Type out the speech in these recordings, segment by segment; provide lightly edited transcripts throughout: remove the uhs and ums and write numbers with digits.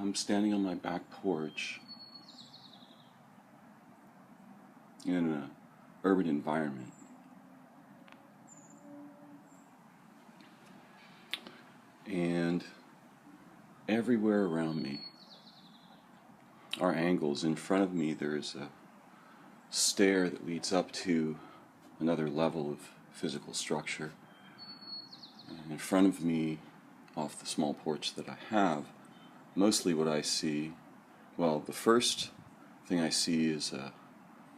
I'm standing on my back porch in an urban environment. And everywhere around me are angles. In front of me there's a stair that leads up to another level of physical structure. And in front of me, off the small porch that I have, mostly what I see, well, the first thing I see is a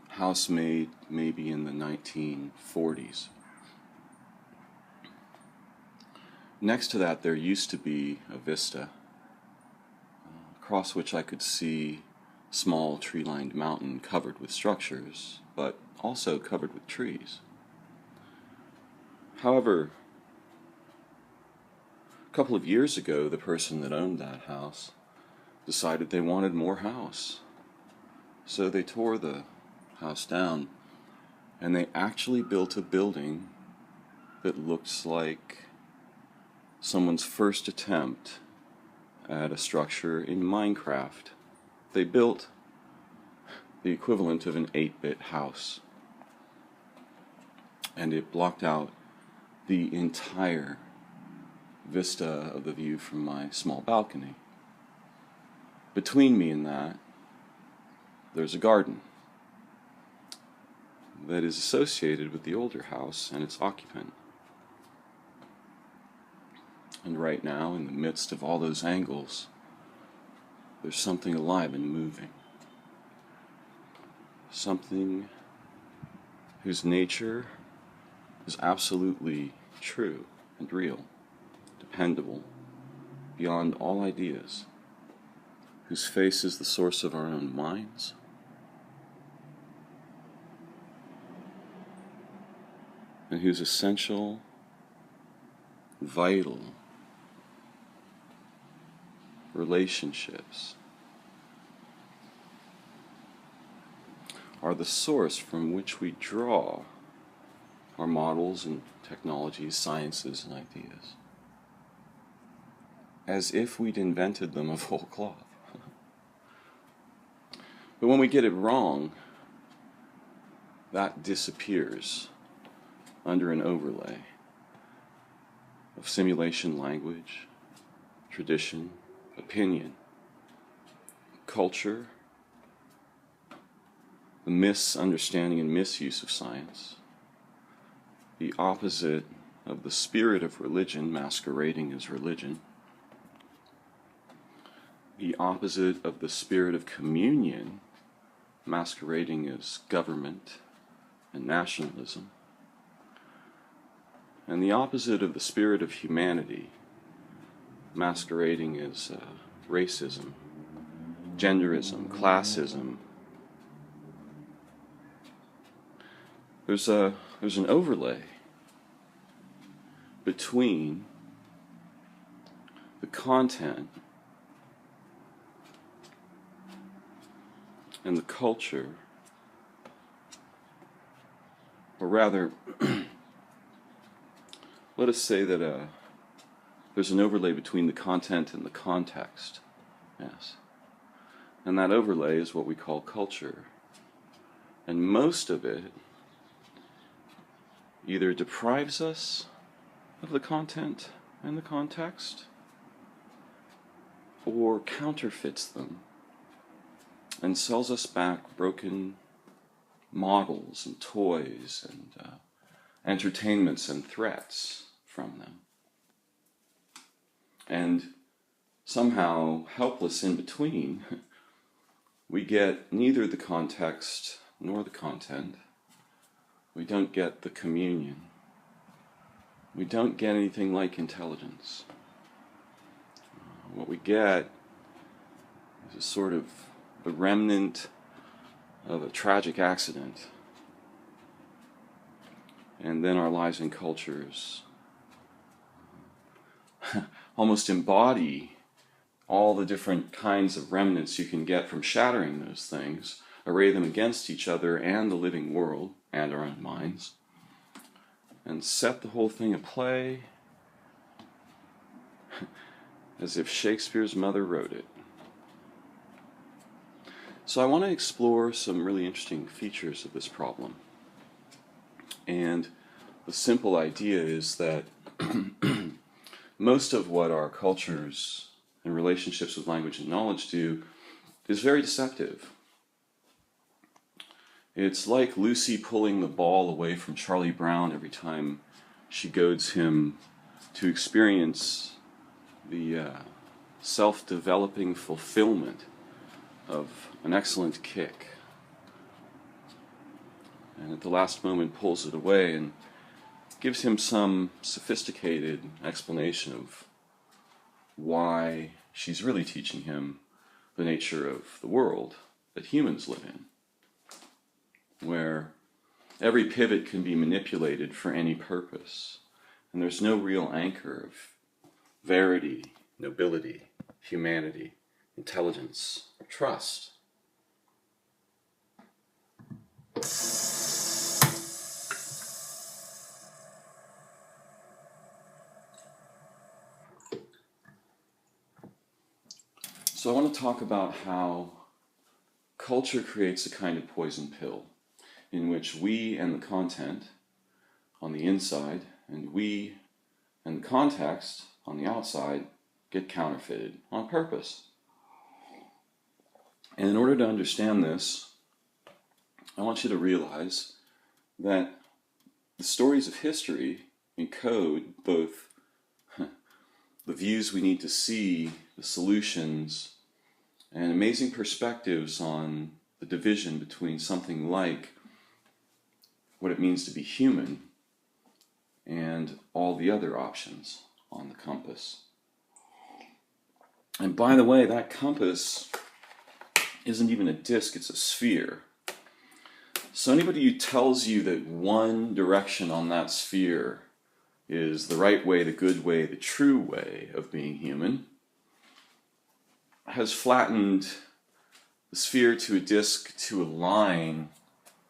house made maybe in the 1940s. Next to that there used to be a vista, across which I could see a small tree-lined mountain covered with structures, but also covered with trees. However, a couple of years ago, the person that owned that house decided they wanted more house. So they tore the house down, and they actually built a building that looks like someone's first attempt at a structure in Minecraft. They built the equivalent of an 8-bit house, and it blocked out the entire vista of the view from my small balcony. Between me and that, there's a garden that is associated with the older house and its occupant. And right now, in the midst of all those angles, there's something alive and moving. Something whose nature is absolutely true and real, dependable, beyond all ideas, whose face is the source of our own minds, and whose essential, vital relationships are the source from which we draw our models and technologies, sciences, and ideas, as if we'd invented them of whole cloth. But when we get it wrong, that disappears under an overlay of simulation language, tradition, opinion, culture, the misunderstanding and misuse of science, the opposite of the spirit of religion masquerading as religion, the opposite of the spirit of communion masquerading as government and nationalism, and the opposite of the spirit of humanity masquerading as racism, genderism, classism. There's an overlay between the content and the culture, or rather, let us say that there's an overlay between the content and the context, yes. And that overlay is what we call culture. And most of it either deprives us of the content and the context, or counterfeits them and sells us back broken models and toys and entertainments and threats from them. And somehow, helpless in between, we get neither the context nor the content. We don't get the communion. We don't get anything like intelligence. What we get is a sort of the remnant of a tragic accident. And then our lives and cultures almost embody all the different kinds of remnants you can get from shattering those things, array them against each other and the living world and our own minds, and set the whole thing aplay as if Shakespeare's mother wrote it. So I want to explore some really interesting features of this problem. And the simple idea is that most of what our cultures and relationships with language and knowledge do is very deceptive. It's like Lucy pulling the ball away from Charlie Brown every time she goads him to experience the self-developing fulfillment of an excellent kick. And at the last moment pulls it away and gives him some sophisticated explanation of why she's really teaching him the nature of the world that humans live in, where every pivot can be manipulated for any purpose, and there's no real anchor of verity, nobility, humanity, intelligence, or trust. So I want to talk about how culture creates a kind of poison pill in which we and the content on the inside and we and the context on the outside get counterfeited on purpose. And in order to understand this, I want you to realize that the stories of history encode both the views we need to see, the solutions, and amazing perspectives on the division between something like what it means to be human and all the other options on the compass. And by the way, that compass isn't even a disc, it's a sphere. So anybody who tells you that one direction on that sphere is the right way, the good way, the true way of being human has flattened the sphere to a disc, to a line,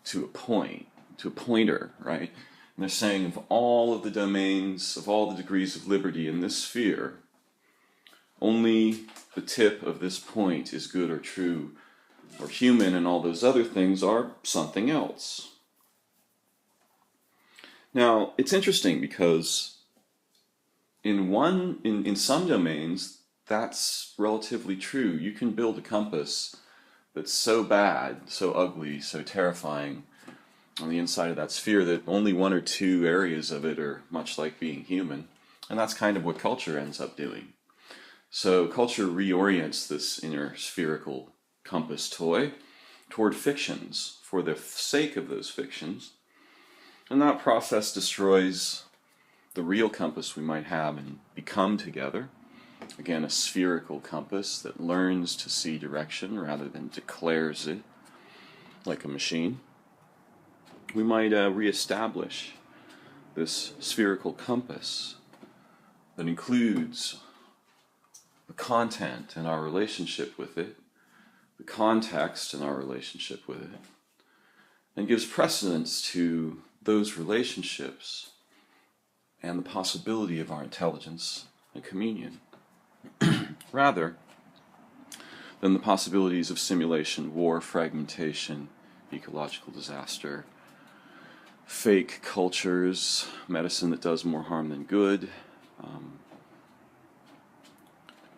to a point, to a pointer, right? And they're saying of all of the domains, of all the degrees of liberty in this sphere, only the tip of this point is good or true or human, and all those other things are something else. Now, it's interesting because in some domains, that's relatively true. You can build a compass that's so bad, so ugly, so terrifying on the inside of that sphere that only one or two areas of it are much like being human. And that's kind of what culture ends up doing. So culture reorients this inner spherical compass toy toward fictions for the sake of those fictions. And that process destroys the real compass we might have and become together. Again, a spherical compass that learns to see direction rather than declares it like a machine. We might reestablish this spherical compass that includes the content and our relationship with it, the context and our relationship with it, and gives precedence to those relationships and the possibility of our intelligence and communion, rather than the possibilities of simulation, war, fragmentation, ecological disaster, fake cultures, medicine that does more harm than good,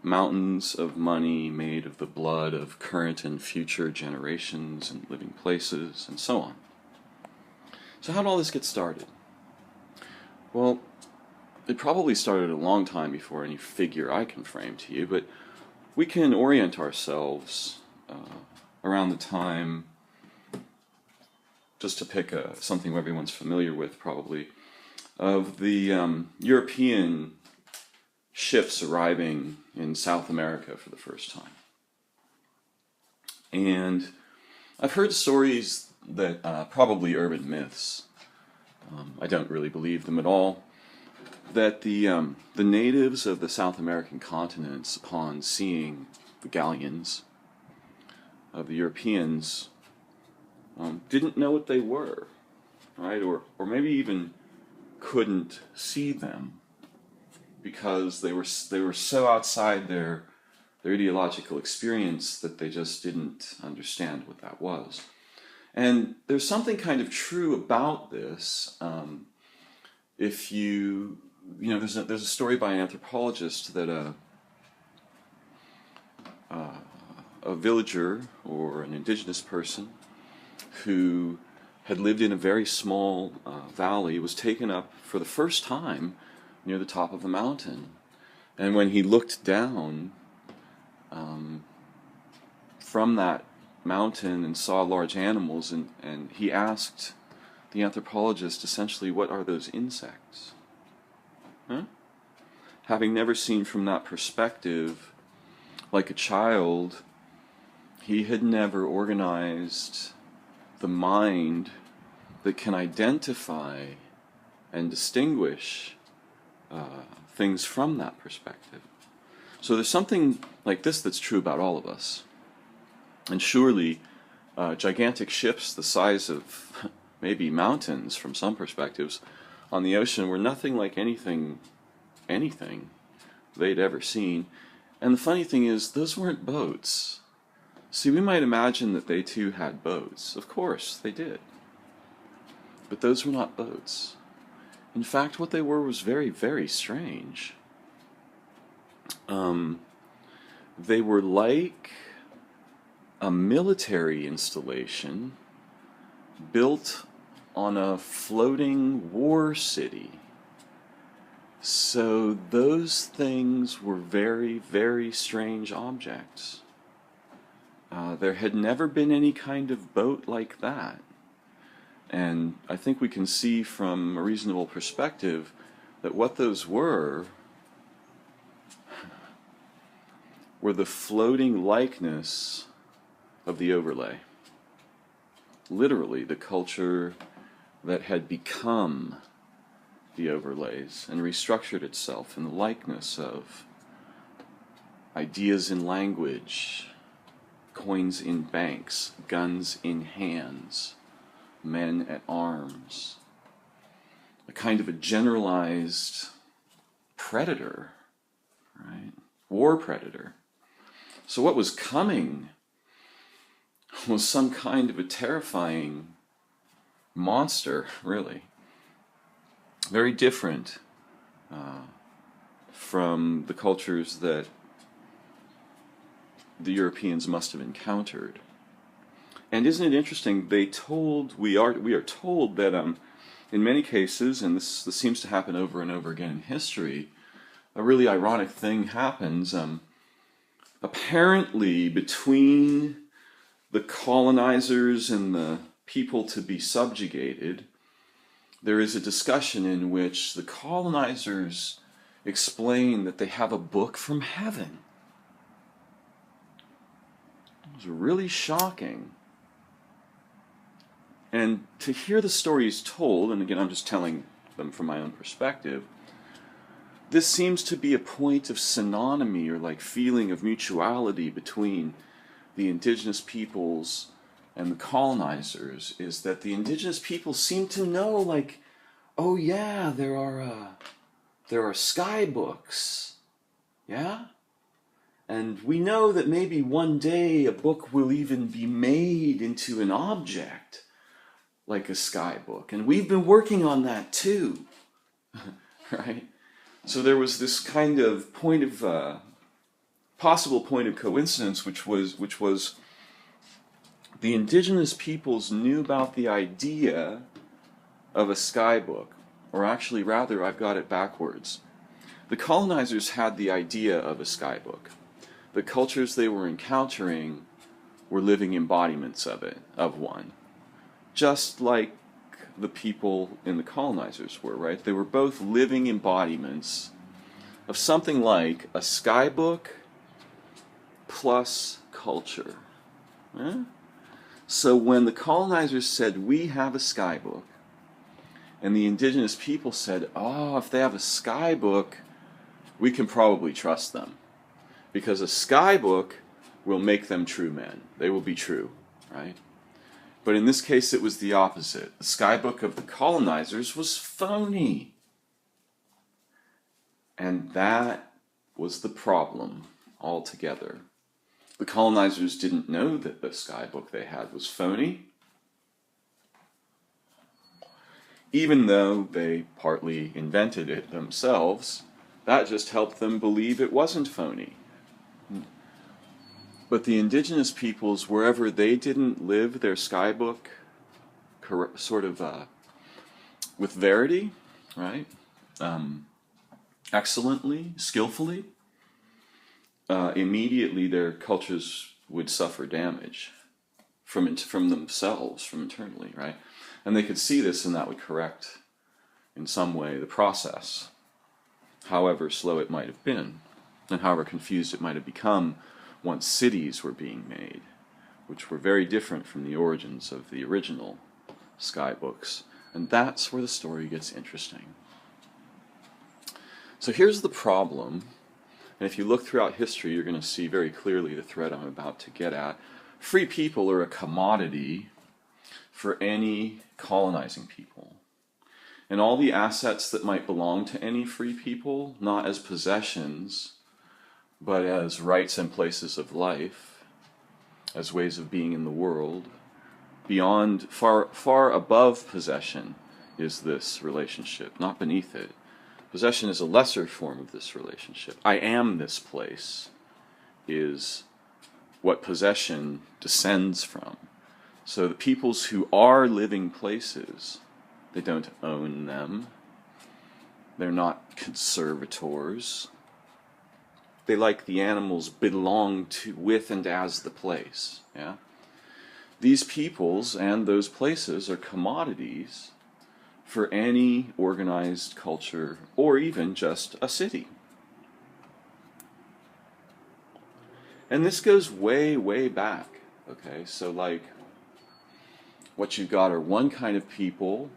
mountains of money made of the blood of current and future generations and living places, and so on. So how did all this get started? Well, it probably started a long time before any figure I can frame to you, but we can orient ourselves around the time, just to pick something everyone's familiar with probably, of the European ships arriving in South America for the first time. And I've heard stories that, probably urban myths, I don't really believe them at all, that the natives of the South American continents, upon seeing the galleons of the Europeans, didn't know what they were, right? Or maybe even couldn't see them because they were so outside their their ideological experience, that they just didn't understand what that was. And there's something kind of true about this. If you know, there's a story by an anthropologist that a villager or an indigenous person who had lived in a very small valley was taken up for the first time near the top of a mountain. And when he looked down from that mountain and saw large animals, and he asked the anthropologist essentially, what are those insects? Huh? Having never seen from that perspective, like a child, he had never organized the mind that can identify and distinguish things from that perspective. So there's something like this that's true about all of us. And surely gigantic ships the size of maybe mountains from some perspectives on the ocean were nothing like anything they'd ever seen. And the funny thing is, those weren't boats. See, we might imagine that they too had boats. Of course, they did. But those were not boats. In fact, what they were was very, very strange. They were like a military installation built on a floating war city. So those things were very, very strange objects. There had never been any kind of boat like that. And I think we can see from a reasonable perspective that what those were the floating likeness of the overlay. Literally, the culture that had become the overlays and restructured itself in the likeness of ideas in language, coins in banks, guns in hands, men at arms, a kind of a generalized predator, right? War predator. So what was coming was some kind of a terrifying monster, really. Very different from the cultures that the Europeans must have encountered. And isn't it interesting, we are told that in many cases, and this seems to happen over and over again in history, a really ironic thing happens. Apparently, between the colonizers and the people to be subjugated, there is a discussion in which the colonizers explain that they have a book from heaven. It was really shocking. And to hear the stories told, and again I'm just telling them from my own perspective, this seems to be a point of synonymy or like feeling of mutuality between the indigenous peoples and the colonizers, is that the indigenous peoples seem to know, like, oh yeah, there are sky books, yeah? And we know that maybe one day a book will even be made into an object like a sky book. And we've been working on that too, right? So there was this kind of point of, possible point of coincidence, which was the indigenous peoples knew about the idea of a sky book, or actually rather, I've got it backwards. The colonizers had the idea of a sky book. The cultures they were encountering were living embodiments of it, of one. Just like the people in the colonizers were, right? They were both living embodiments of something like a sky book plus culture. Eh? So when the colonizers said, we have a sky book, and the indigenous people said, oh, if they have a sky book, we can probably trust them. Because a sky book will make them true men. They will be true, right? But in this case, it was the opposite. The sky book of the colonizers was phony. And that was the problem altogether. The colonizers didn't know that the skybook they had was phony, even though they partly invented it themselves. That just helped them believe it wasn't phony. But the indigenous peoples, wherever they didn't live their skybook with verity, right? Excellently, skillfully, immediately their cultures would suffer damage from themselves, from internally, right? And they could see this, and that would correct, in some way, the process, however slow it might have been, and however confused it might have become once cities were being made, which were very different from the origins of the original skybooks. And that's where the story gets interesting. So here's the problem, and if you look throughout history, you're going to see very clearly the thread I'm about to get at. Free people are a commodity for any colonizing people. And all the assets that might belong to any free people, not as possessions, but as rights and places of life, as ways of being in the world, beyond, far above possession is this relationship, not beneath it. Possession is a lesser form of this relationship. I am this place is what possession descends from. So the peoples who are living places, they don't own them. They're not conservators. They, like the animals, belong to, with, and as the place. Yeah? These peoples and those places are commodities for any organized culture, or even just a city. And this goes way, way back. Okay, so like what you've got are one kind of people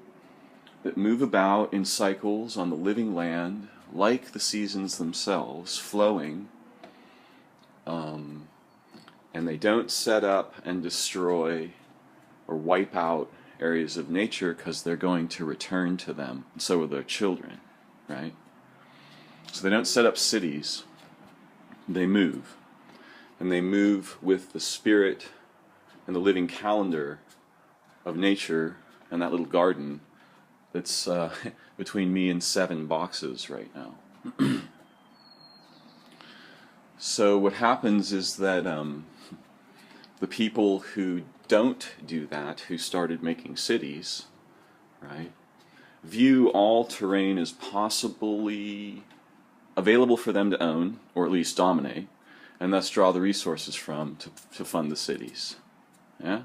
that move about in cycles on the living land, like the seasons themselves, flowing, and they don't set up and destroy or wipe out areas of nature because they're going to return to them, and so are their children, right? So they don't set up cities, they move. And they move with the spirit and the living calendar of nature and that little garden that's between me and 7 boxes right now. So what happens is that the people who don't do that, who started making cities, right, view all terrain as possibly available for them to own, or at least dominate, and thus draw the resources from to fund the cities. Yeah?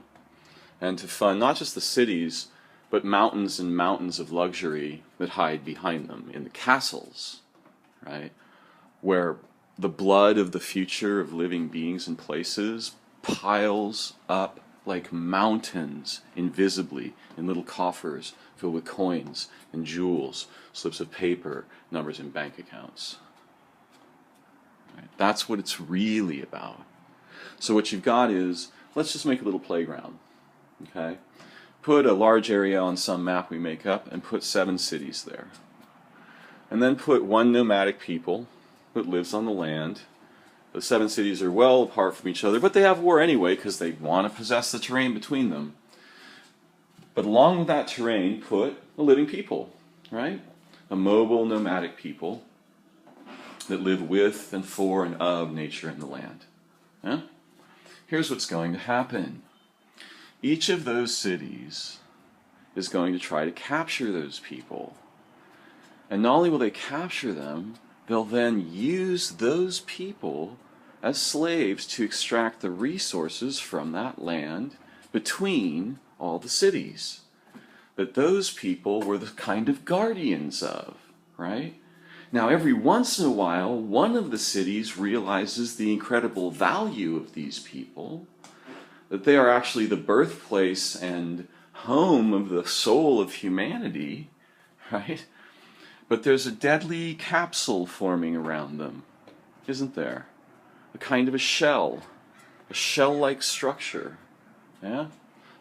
And to fund not just the cities, but mountains and mountains of luxury that hide behind them in the castles, right? Where the blood of the future of living beings and places piles up like mountains invisibly in little coffers filled with coins and jewels, slips of paper, numbers in bank accounts. Right? That's what it's really about. So what you've got is, let's just make a little playground. Okay? Put a large area on some map we make up and put 7 cities there. And then put one nomadic people that lives on the land. The 7 cities are well apart from each other, but they have war anyway because they want to possess the terrain between them. But along with that terrain, put a living people, right? A mobile nomadic people that live with and for and of nature and the land. Yeah? Here's what's going to happen. Each of those cities is going to try to capture those people. And not only will they capture them, they'll then use those people as slaves to extract the resources from that land between all the cities that those people were the kind of guardians of, right? Now, every once in a while, one of the cities realizes the incredible value of these people, that they are actually the birthplace and home of the soul of humanity, right? But there's a deadly capsule forming around them, isn't there? A kind of a shell-like structure, yeah?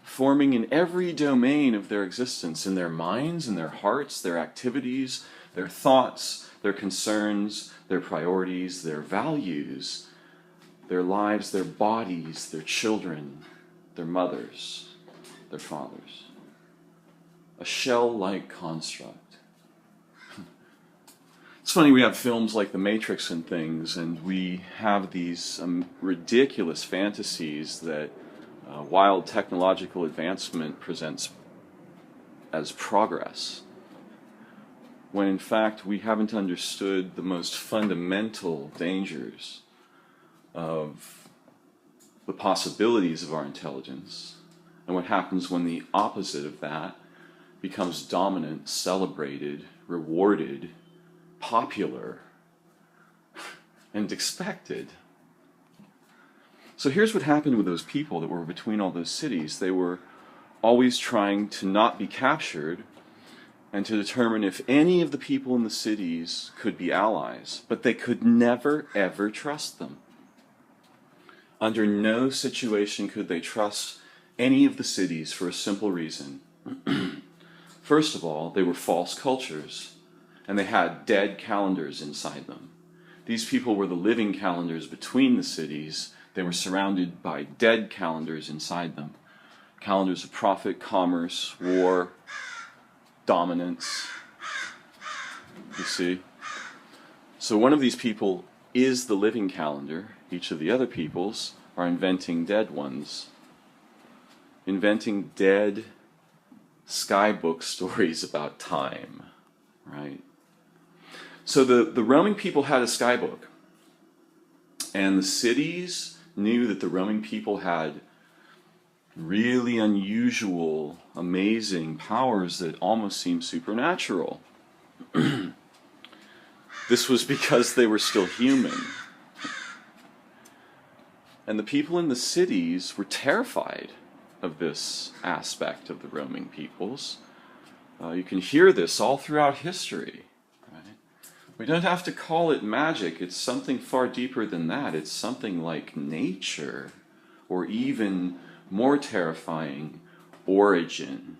Forming in every domain of their existence, in their minds, in their hearts, their activities, their thoughts, their concerns, their priorities, their values. their lives, their bodies, their children, their mothers, their fathers. A shell-like construct. It's funny, we have films like The Matrix and things, and we have these ridiculous fantasies that wild technological advancement presents as progress, when in fact we haven't understood the most fundamental dangers of the possibilities of our intelligence, and what happens when the opposite of that becomes dominant, celebrated, rewarded, popular, and expected. So here's what happened with those people that were between all those cities. They were always trying to not be captured and to determine if any of the people in the cities could be allies, but they could never, ever trust them. Under no situation could they trust any of the cities for a simple reason. First of all, they were false cultures, and they had dead calendars inside them. These people were the living calendars between the cities. They were surrounded by dead calendars inside them. Calendars of profit, commerce, war, dominance. You see? So one of these people is the living calendar. Each of the other peoples are inventing dead ones. Inventing dead skybook stories about time, right? So the roaming people had a skybook, and the cities knew that the roaming people had really unusual, amazing powers that almost seemed supernatural. This was because they were still human. And the people in the cities were terrified of this aspect of the roaming peoples. You can hear this all throughout history. We don't have to call it magic. It's something far deeper than that. It's something like nature, or even more terrifying, origin.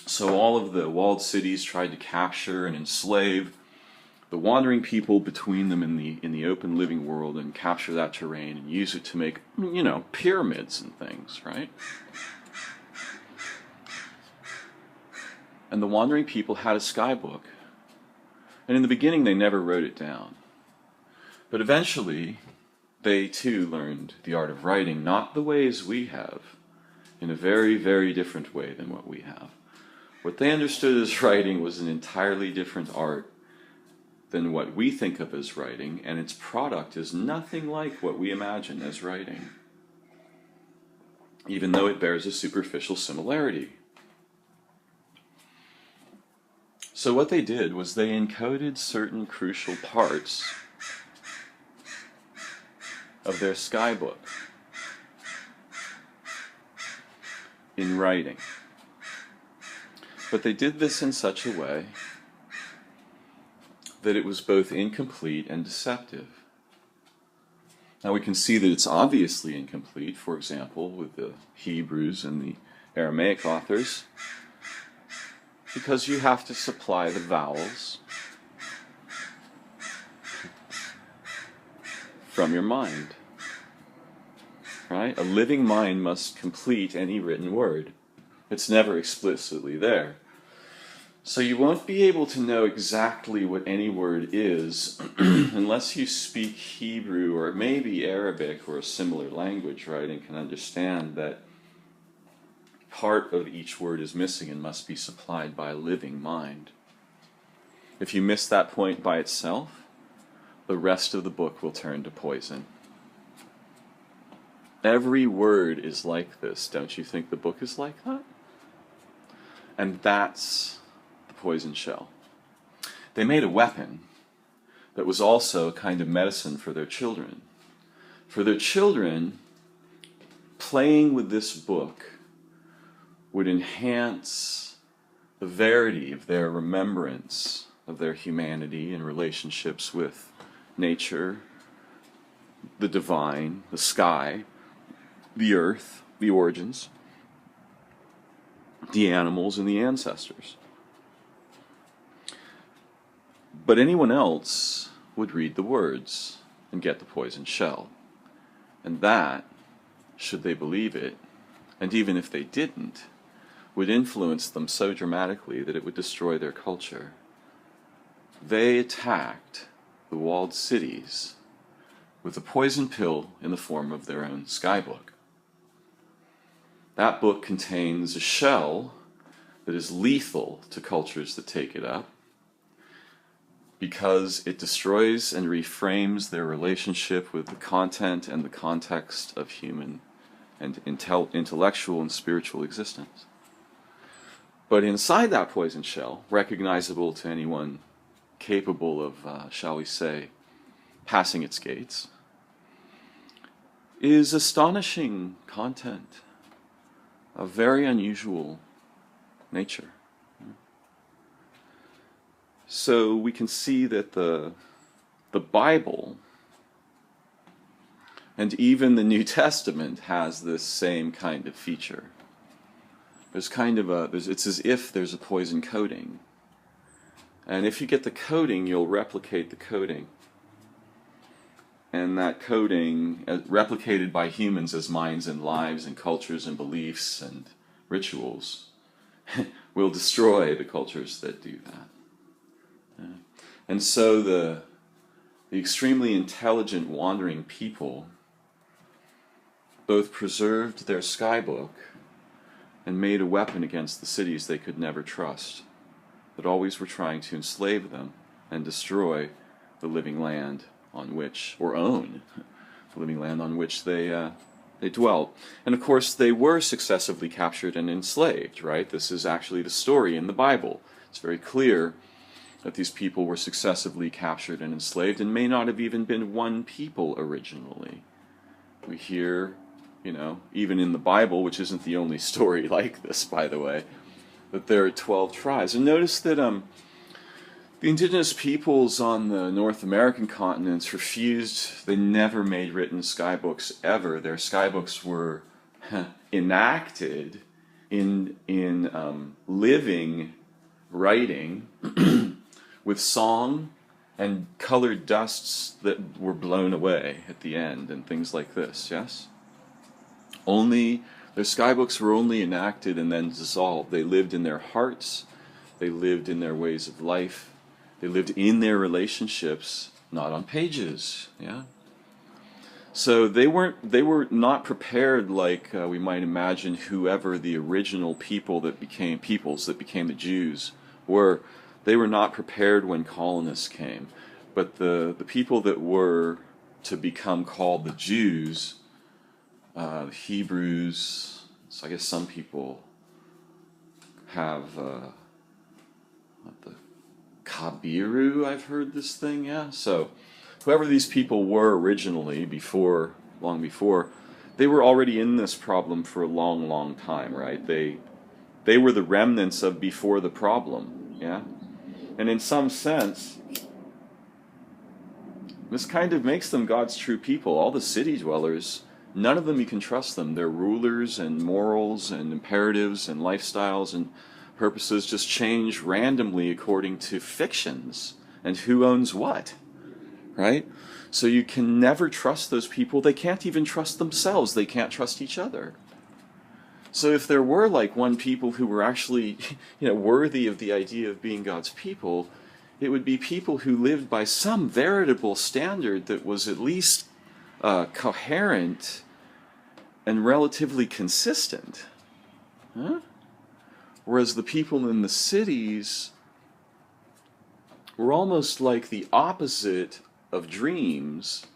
So all of the walled cities tried to capture and enslave the wandering people between them in the open living world, and capture that terrain and use it to make, pyramids and things, right? And the wandering people had a skybook. And in the beginning, they never wrote it down. But eventually, they too learned the art of writing, not the ways we have, in a very, very different way than what we have. What they understood as writing was an entirely different art than what we think of as writing, and its product is nothing like what we imagine as writing, even though it bears a superficial similarity. So what they did was they encoded certain crucial parts of their skybook in writing. But they did this in such a way that it was both incomplete and deceptive. Now we can see that it's obviously incomplete, for example, with the Hebrews and the Aramaic authors, because you have to supply the vowels from your mind, right? A living mind must complete any written word. It's never explicitly there. So you won't be able to know exactly what any word is unless you speak Hebrew or maybe Arabic or a similar language, right, and can understand that part of each word is missing and must be supplied by a living mind. If you miss that point by itself, the rest of the book will turn to poison. Every word is like this. Don't you think the book is like that? And that's the poison shell. They made a weapon that was also a kind of medicine for their children. For their children, playing with this book would enhance the verity of their remembrance of their humanity and relationships with nature, the divine, the sky, the earth, the origins, the animals, and the ancestors. But anyone else would read the words and get the poisoned shell. And that, should they believe it, and even if they didn't, would influence them so dramatically that it would destroy their culture. They attacked the walled cities with a poison pill in the form of their own skybook. That book contains a shell that is lethal to cultures that take it up, because it destroys and reframes their relationship with the content and the context of human and intellectual and spiritual existence. But inside that poison shell, recognizable to anyone capable of, shall we say, passing its gates, is astonishing content of very unusual nature. So we can see that the Bible and even the New Testament has this same kind of feature. There's kind of it's as if there's a poison coating. And if you get the coating, you'll replicate the coating. And that coating, replicated by humans as minds and lives and cultures and beliefs and rituals, will destroy the cultures that do that. And so the extremely intelligent wandering people both preserved their skybook and made a weapon against the cities they could never trust, that always were trying to enslave them and destroy the living land on which, or own the living land on which they dwelt. And of course they were successively captured and enslaved, right? This is actually the story in the Bible. It's very clear that these people were successively captured and enslaved, and may not have even been one people originally. We hear, even in the Bible, which isn't the only story like this, by the way, that there are 12 tribes. And notice that the indigenous peoples on the North American continents refused. They never made written skybooks ever. Their skybooks were enacted in living writing with song and colored dusts that were blown away at the end and things like this, yes? Their skybooks were only enacted and then dissolved. They lived in their hearts, they lived in their ways of life, they lived in their relationships, not on pages, yeah? So they were not prepared like we might imagine whoever the original peoples that became the Jews were. They were not prepared when colonists came. But the people that were to become called the Jews, the Hebrews, so I guess some people have the Kabiru, I've heard this thing, yeah? So whoever these people were originally, long before, they were already in this problem for a long, long time, right? They were the remnants of before the problem, yeah? And in some sense, this kind of makes them God's true people. All the city dwellers, none of them you can trust them. Their rulers and morals and imperatives and lifestyles and purposes just change randomly according to fictions and who owns what, right? So you can never trust those people. They can't even trust themselves. They can't trust each other. So if there were like one people who were actually, worthy of the idea of being God's people, it would be people who lived by some veritable standard that was at least coherent and relatively consistent. Huh? Whereas the people in the cities were almost like the opposite of dreams,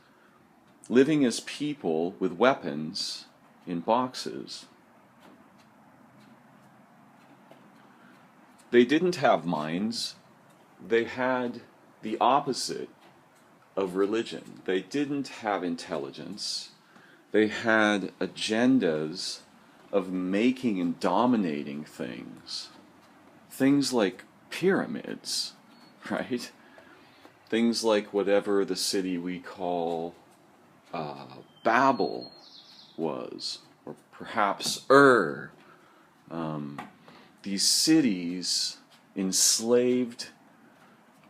living as people with weapons in boxes. They didn't have minds. They had the opposite of religion. They didn't have intelligence. They had agendas of making and dominating things. Things like pyramids, right? Things like whatever the city we call Babel was, or perhaps Ur. These cities enslaved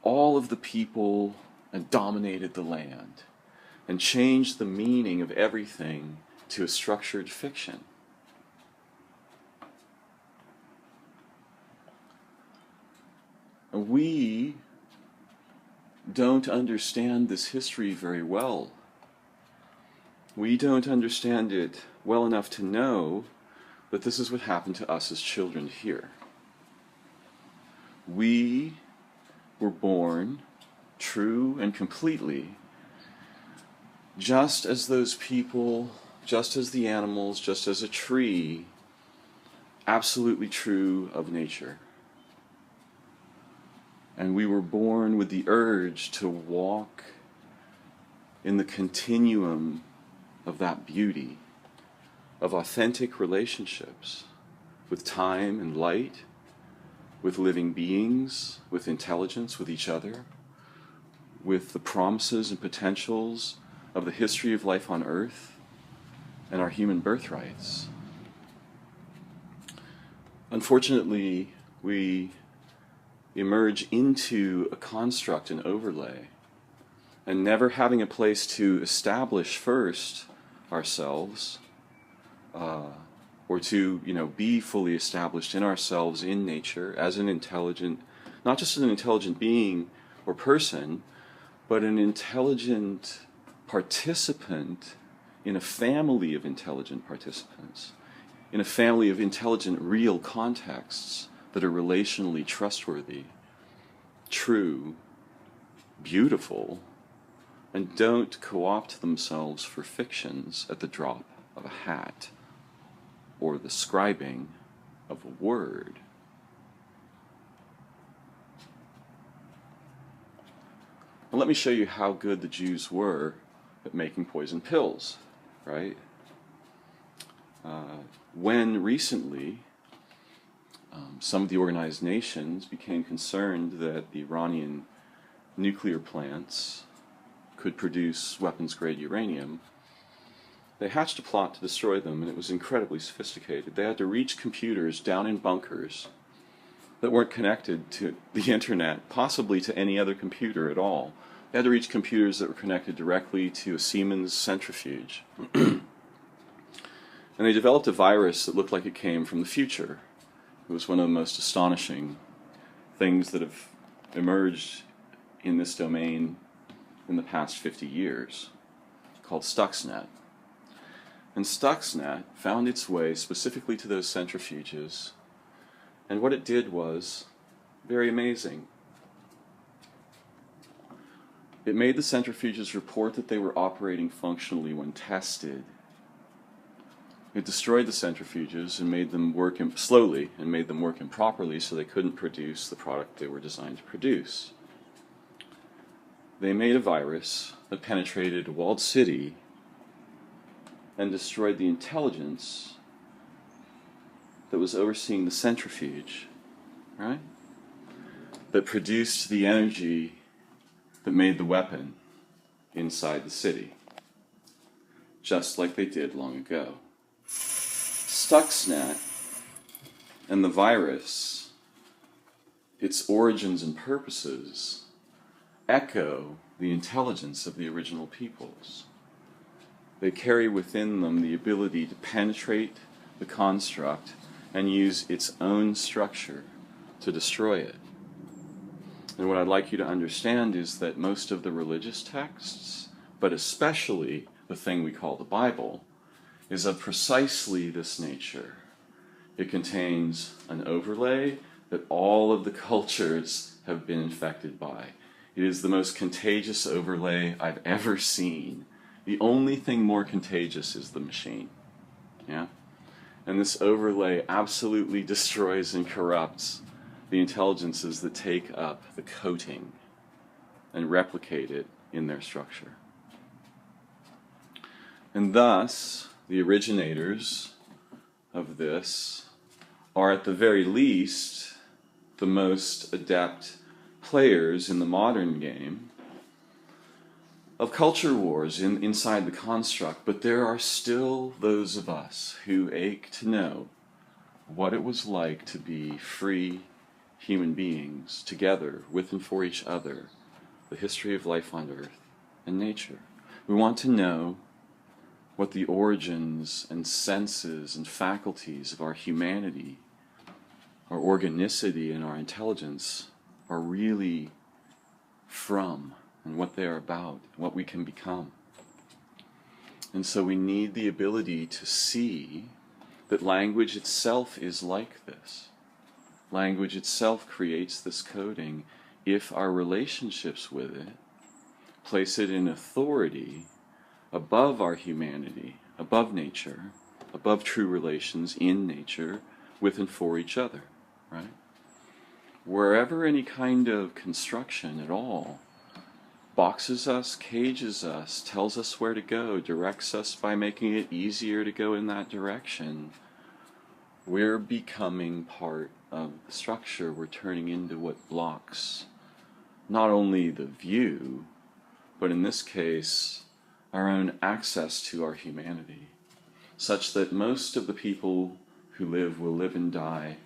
all of the people and dominated the land and changed the meaning of everything to a structured fiction. And we don't understand this history very well. We don't understand it well enough to know that this is what happened to us as children here. We were born true and completely, just as those people, just as the animals, just as a tree, absolutely true of nature. And we were born with the urge to walk in the continuum of that beauty, of authentic relationships with time and light, with living beings, with intelligence, with each other, with the promises and potentials of the history of life on Earth and our human birthrights. Unfortunately, we emerge into a construct, an overlay, and never having a place to establish first ourselves, or to, be fully established in ourselves, in nature, as an intelligent, not just an intelligent being or person, but an intelligent participant in a family of intelligent participants, in a family of intelligent real contexts that are relationally trustworthy, true, beautiful, and don't co-opt themselves for fictions at the drop of a hat or the scribing of a word. And let me show you how good the Jews were at making poison pills, right? When recently some of the organized nations became concerned that the Iranian nuclear plants could produce weapons-grade uranium, they hatched a plot to destroy them, and it was incredibly sophisticated. They had to reach computers down in bunkers that weren't connected to the internet, possibly to any other computer at all. They had to reach computers that were connected directly to a Siemens centrifuge. And they developed a virus that looked like it came from the future. It was one of the most astonishing things that have emerged in this domain in the past 50 years, called Stuxnet. And Stuxnet found its way specifically to those centrifuges, and what it did was very amazing. It made the centrifuges report that they were operating functionally when tested. It destroyed the centrifuges and made them work slowly and made them work improperly, so they couldn't produce the product they were designed to produce. They made a virus that penetrated a walled city and destroyed the intelligence that was overseeing the centrifuge, right? That produced the energy that made the weapon inside the city, just like they did long ago. Stuxnet and the virus, its origins and purposes, echo the intelligence of the original peoples. They carry within them the ability to penetrate the construct and use its own structure to destroy it. And what I'd like you to understand is that most of the religious texts, but especially the thing we call the Bible, is of precisely this nature. It contains an overlay that all of the cultures have been infected by. It is the most contagious overlay I've ever seen. The only thing more contagious is the machine. Yeah? And this overlay absolutely destroys and corrupts the intelligences that take up the coating and replicate it in their structure. And thus, the originators of this are at the very least the most adept players in the modern game of culture wars inside the construct, but there are still those of us who ache to know what it was like to be free human beings together with and for each other the history of life on Earth and nature. We want to know what the origins and senses and faculties of our humanity, our organicity and our intelligence are really from, and what they are about, what we can become. And so we need the ability to see that language itself is like this. Language itself creates this coding if our relationships with it place it in authority above our humanity, above nature, above true relations in nature, with and for each other, right? Wherever any kind of construction at all boxes us, cages us, tells us where to go, directs us by making it easier to go in that direction, we're becoming part of the structure. We're turning into what blocks not only the view, but in this case, our own access to our humanity, such that most of the people who live will live and die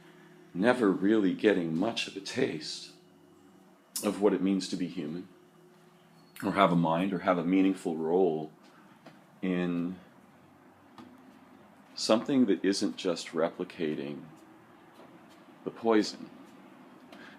never really getting much of a taste of what it means to be human, or have a mind, or have a meaningful role in something that isn't just replicating the poison.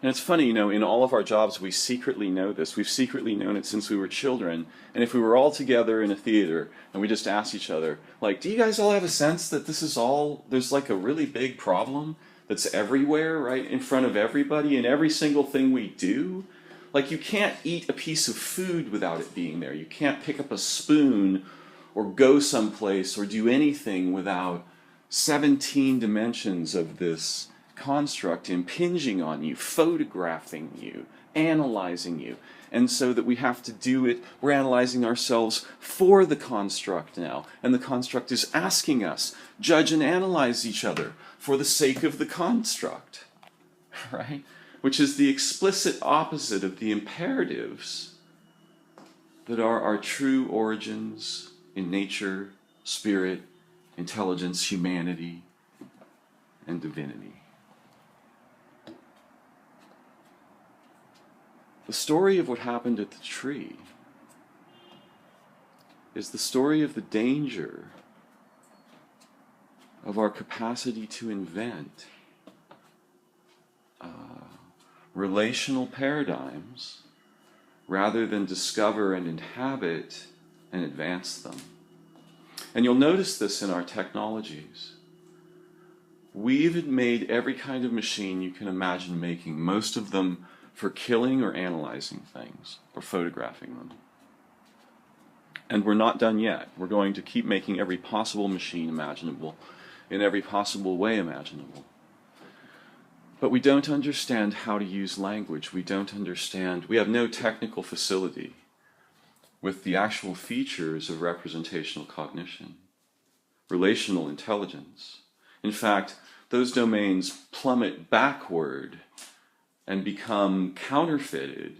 And it's funny, you know, in all of our jobs we secretly know this. We've secretly known it since we were children. And if we were all together in a theater and we just asked each other, like, do you guys all have a sense that this is all, there's like a really big problem that's everywhere, right, in front of everybody, in every single thing we do? Like, you can't eat a piece of food without it being there. You can't pick up a spoon or go someplace or do anything without 17 dimensions of this construct impinging on you, photographing you, analyzing you. And so that we have to do it, we're analyzing ourselves for the construct now. And the construct is asking us, judge and analyze each other for the sake of the construct, right? Which is the explicit opposite of the imperatives that are our true origins in nature, spirit, intelligence, humanity, and divinity. The story of what happened at the tree is the story of the danger of our capacity to invent relational paradigms rather than discover and inhabit and advance them. And you'll notice this in our technologies. We've made every kind of machine you can imagine making, most of them for killing or analyzing things, or photographing them. And we're not done yet. We're going to keep making every possible machine imaginable, in every possible way imaginable. But we don't understand how to use language. We don't understand, we have no technical facility with the actual features of representational cognition, relational intelligence. In fact, those domains plummet backward and become counterfeited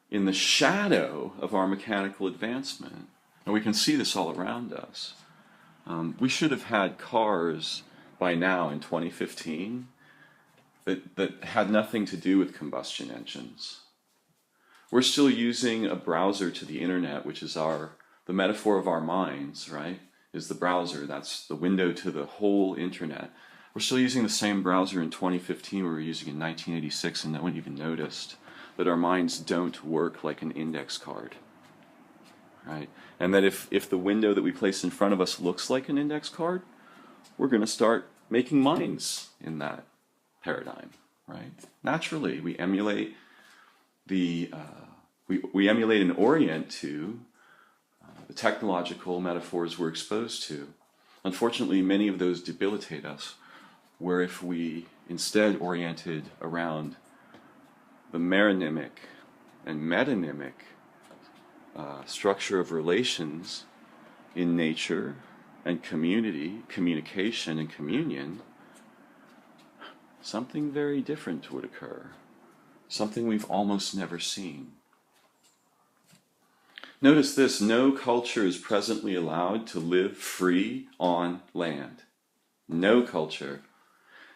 in the shadow of our mechanical advancement. And we can see this all around us. We should have had cars by now in 2015 that had nothing to do with combustion engines. We're still using a browser to the internet, which is the metaphor of our minds, right? Is the browser. That's the window to the whole internet. We're still using the same browser in 2015 we were using in 1986, and no one even noticed that our minds don't work like an index card, right? And that if the window that we place in front of us looks like an index card, we're going to start making minds in that paradigm, right? Naturally, we emulate we emulate and orient to the technological metaphors we're exposed to. Unfortunately, many of those debilitate us, where if we instead oriented around the meronymic and metonymic structure of relations in nature and community, communication and communion, something very different would occur, something we've almost never seen. Notice this, no culture is presently allowed to live free on land. No culture.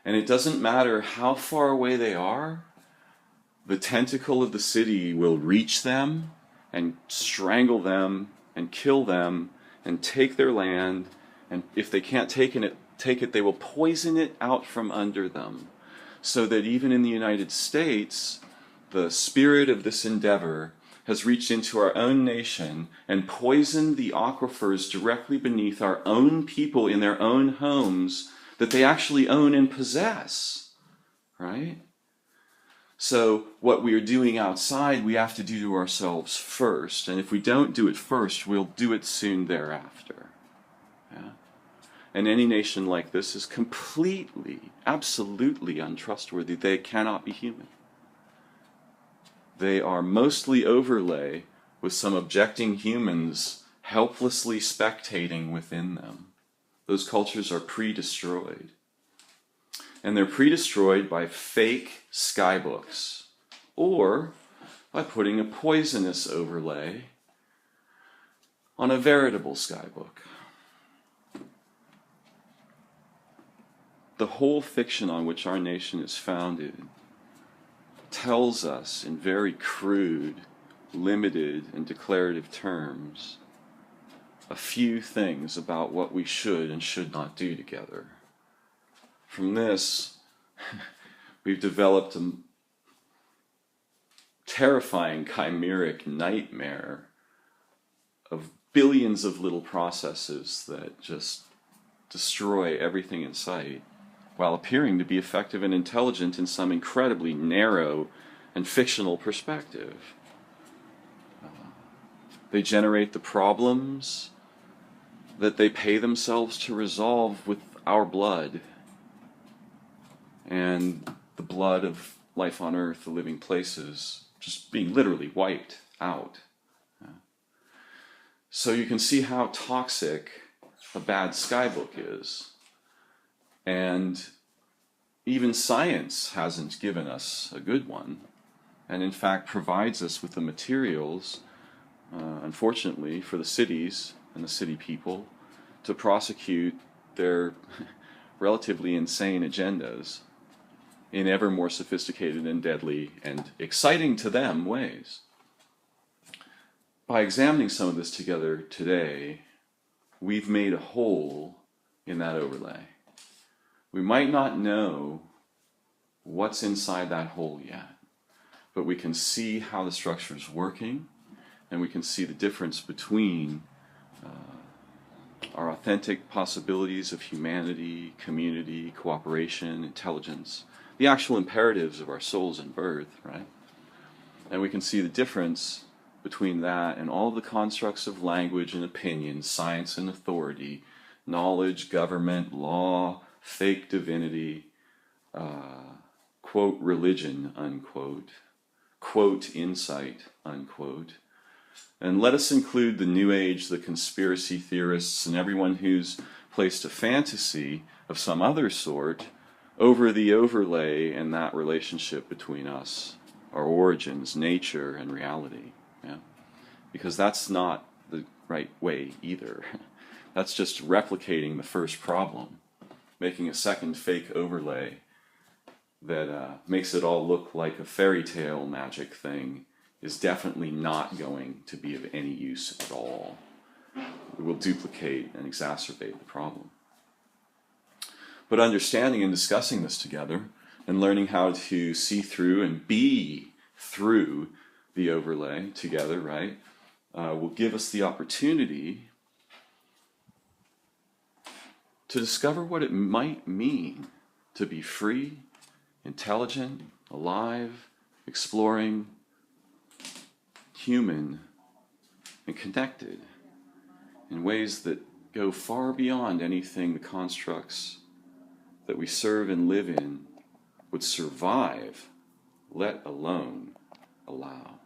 And it doesn't matter how far away they are, the tentacle of the city will reach them and strangle them and kill them and take their land, and if they can't take it, they will poison it out from under them. So that even in the United States, the spirit of this endeavor has reached into our own nation and poisoned the aquifers directly beneath our own people in their own homes that they actually own and possess, right? So what we are doing outside, we have to do to ourselves first. And if we don't do it first, we'll do it soon thereafter. Yeah? And any nation like this is completely, absolutely untrustworthy. They cannot be human. They are mostly overlay with some objecting humans helplessly spectating within them. Those cultures are pre-destroyed. And they're pre-destroyed by fake skybooks, or by putting a poisonous overlay on a veritable skybook. The whole fiction on which our nation is founded tells us in very crude, limited, and declarative terms a few things about what we should and should not do together. From this, we've developed a terrifying chimeric nightmare of billions of little processes that just destroy everything in sight, while appearing to be effective and intelligent in some incredibly narrow and fictional perspective. They generate the problems that they pay themselves to resolve with our blood and the blood of life on earth, the living places, just being literally wiped out. So you can see how toxic a bad skybook is. And even science hasn't given us a good one, and in fact provides us with the materials, unfortunately, for the cities and the city people to prosecute their relatively insane agendas in ever more sophisticated and deadly and exciting to them ways. By examining some of this together today, we've made a hole in that overlay. We might not know what's inside that hole yet, but we can see how the structure is working, and we can see the difference between our authentic possibilities of humanity, community, cooperation, intelligence, the actual imperatives of our souls and birth, right? And we can see the difference between that and all the constructs of language and opinion, science and authority, knowledge, government, law, fake divinity, quote, religion, unquote, quote, insight, unquote. And let us include the New Age, the conspiracy theorists, and everyone who's placed a fantasy of some other sort over the overlay and that relationship between us, our origins, nature, and reality. Yeah? Because that's not the right way either. That's just replicating the first problem, making a second fake overlay that makes it all look like a fairy tale magic thing is definitely not going to be of any use at all. It will duplicate and exacerbate the problem. But understanding and discussing this together and learning how to see through and be through the overlay together, right, will give us the opportunity to discover what it might mean to be free, intelligent, alive, exploring, human, and connected in ways that go far beyond anything the constructs that we serve and live in would survive, let alone allow.